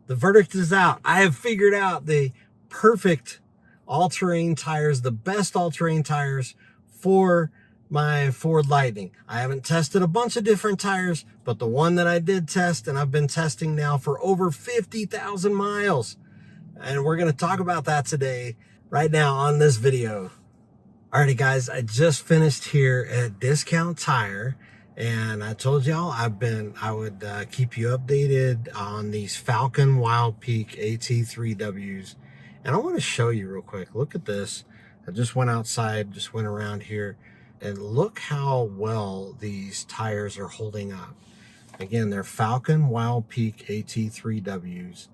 the verdict is out. I have figured out the perfect all-terrain tires, the best all-terrain tires for my Ford Lightning. I haven't tested a bunch of different tires, but the one that I did test, and I've been testing now for over 50,000 miles. And we're going to talk about that today, right now on this video. Alrighty guys, I just finished here at Discount Tire, and I told y'all I would keep you updated on these Falken Wildpeak AT3Ws. And I want to show you real quick. Look at this. I just went outside, just went around here, and look how well these tires are holding up. Again, they're Falken Wildpeak AT3Ws.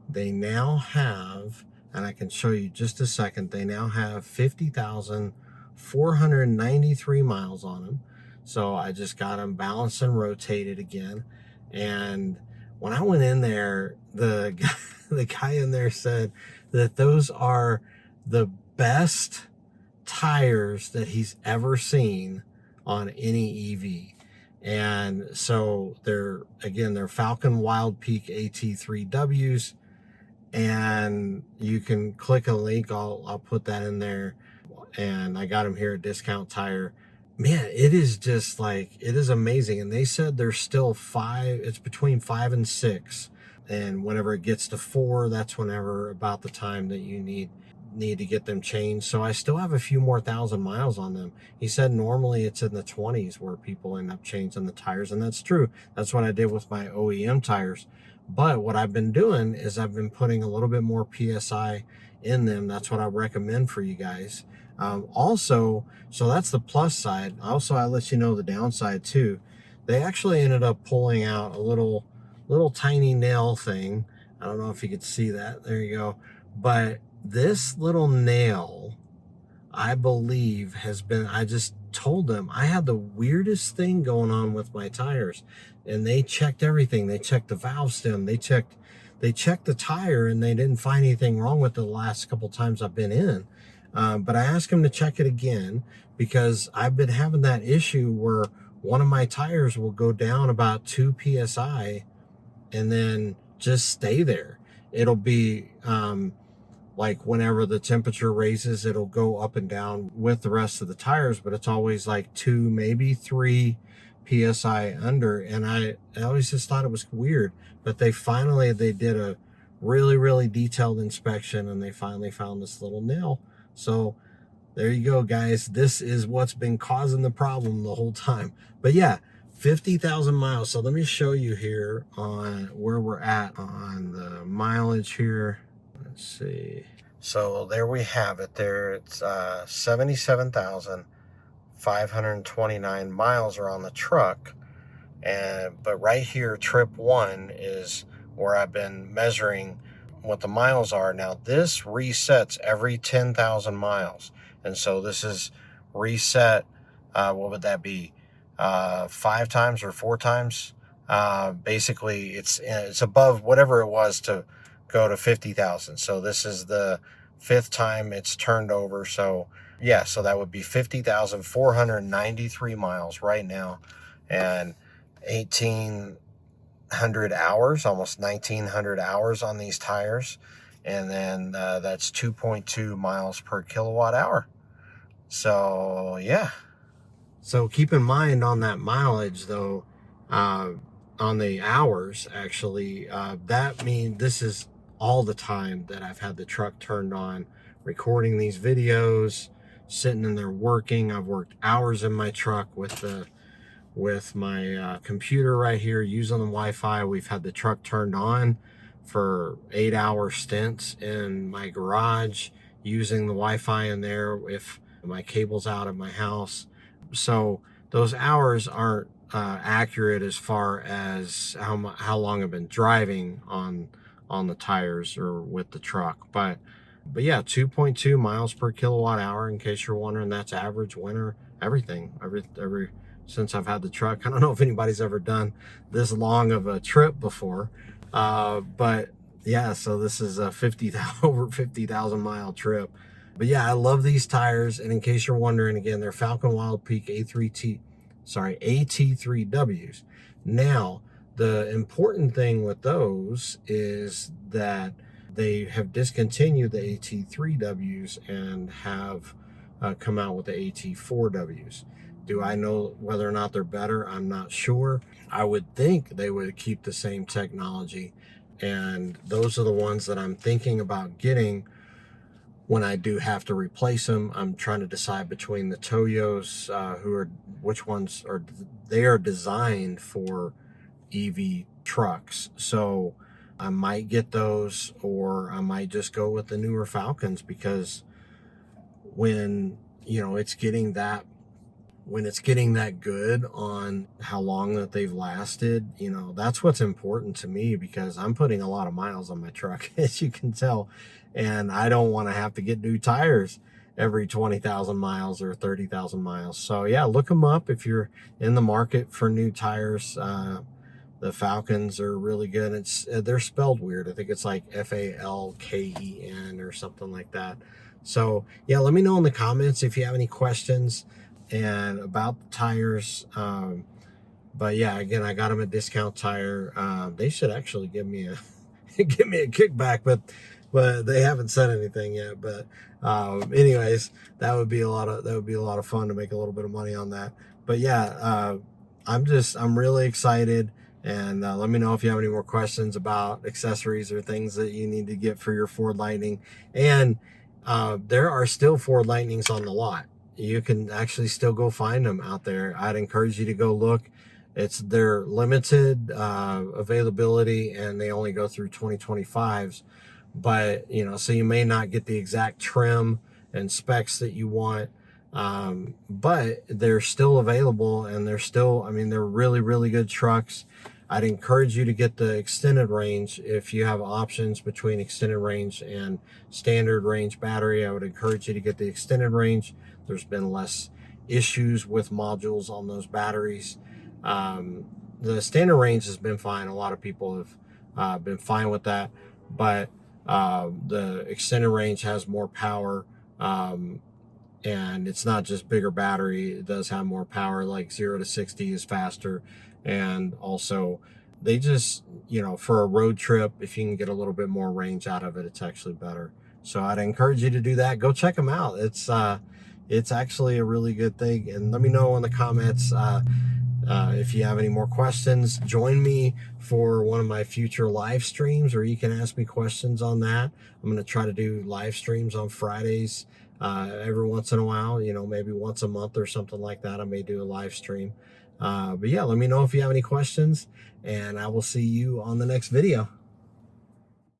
They now have, and I can show you just a second, they now have 50,493 miles on them. So I just got them balanced and rotated again. And when I went in there, the guy in there said that those are the best tires that he's ever seen on any EV. And so they're Falken Wildpeak AT3Ws, and you can click a link. I'll put that in there. And I got them here at Discount Tire. Man, it is just like, it is amazing. And they said there's still it's between 5 and 6. And whenever it gets to 4, that's whenever about the time that you need to get them changed. So I still have a few more thousand miles on them. He said normally it's in the 20s where people end up changing the tires, and that's true. That's what I did with my OEM tires. But what I've been doing is I've been putting a little bit more PSI in them. That's what I recommend for you guys. Also, so that's the plus side. Also, I let you know the downside too. They actually ended up pulling out a little tiny nail thing. I don't know if you could see that. There you go. But this little nail, I believe, has been, I just told them I had the weirdest thing going on with my tires, and they checked everything. They checked the valve stem, they checked the tire, and they didn't find anything wrong with it the last couple times I've been in. But I asked them to check it again, because I've been having that issue where one of my tires will go down about 2 PSI and then just stay there. It'll be like whenever the temperature raises, it'll go up and down with the rest of the tires, but it's always like 2, maybe 3 PSI under. And I always just thought it was weird, but they did a really detailed inspection, and they finally found this little nail. So there you go, guys. This is what's been causing the problem the whole time. But yeah, 50,000 miles. So let me show you here on where we're at on the mileage here. Let's see. So there we have it there. It's 77,529 miles are on the truck. But right here, trip 1 is where I've been measuring what the miles are. Now this resets every 10,000 miles. And so this is reset, what would that be? 5 times or 4 times? Basically it's above whatever it was to go to 50,000. So this is the 5th time it's turned over. So yeah, so that would be 50,493 miles right now, and 1,800 hours, almost 1,900 hours on these tires. And then that's 2.2 miles per kilowatt hour. So yeah. So keep in mind on that mileage though, on the hours actually, that means this is all the time that I've had the truck turned on, recording these videos, sitting in there working. I've worked hours in my truck with my computer right here, using the Wi-Fi. We've had the truck turned on for 8-hour stints in my garage, using the Wi-Fi in there if my cable's out of my house. So those hours aren't accurate as far as how long I've been driving on the tires or with the truck. But yeah, 2.2 miles per kilowatt hour, in case you're wondering. That's average, winter, everything, every since I've had the truck. I don't know if anybody's ever done this long of a trip before, but yeah, so this is a over 50,000 mile trip. But yeah, I love these tires. And in case you're wondering, again, they're Falken Wildpeak AT3Ws. Now, The important thing with those is that they have discontinued the AT3Ws and have come out with the AT4Ws. Do I know whether or not they're better? I'm not sure. I would think they would keep the same technology, and those are the ones that I'm thinking about getting when I do have to replace them. I'm trying to decide between the Toyos, which ones are, they are designed for EV trucks. So I might get those, or I might just go with the newer Falcons, because when, you know, it's getting that good on how long that they've lasted, you know, that's what's important to me, because I'm putting a lot of miles on my truck, as you can tell, and I don't want to have to get new tires every 20,000 miles or 30,000 miles. So yeah, look them up if you're in the market for new tires. The Falcons are really good. They're spelled weird. I think it's like Falken or something like that. So yeah, let me know in the comments if you have any questions and about the tires. But yeah, again, I got them at Discount Tire. They should actually give me a give me a kickback, but they haven't said anything yet. But anyways, that would be a lot of fun to make a little bit of money on that. But yeah, I'm really excited. And let me know if you have any more questions about accessories or things that you need to get for your Ford Lightning. And there are still Ford Lightnings on the lot. You can actually still go find them out there. I'd encourage you to go look. They're limited availability, and they only go through 2025s. But, you know, so you may not get the exact trim and specs that you want. But they're still available, and they're still, I mean, they're really, really good trucks. I'd encourage you to get the extended range. If you have options between extended range and standard range battery, I would encourage you to get the extended range. There's been less issues with modules on those batteries. The standard range has been fine. A lot of people have been fine with that, but the extended range has more power. And it's not just bigger battery, it does have more power, like 0 to 60 is faster. And also, they just, you know, for a road trip, if you can get a little bit more range out of it, it's actually better. So I'd encourage you to do that. Go check them out. It's actually a really good thing. And let me know in the comments if you have any more questions. Join me for one of my future live streams, or you can ask me questions on that. I'm going to try to do live streams on Fridays every once in a while, you know, maybe once a month or something like that. I may do a live stream. But yeah, let me know if you have any questions, and I will see you on the next video.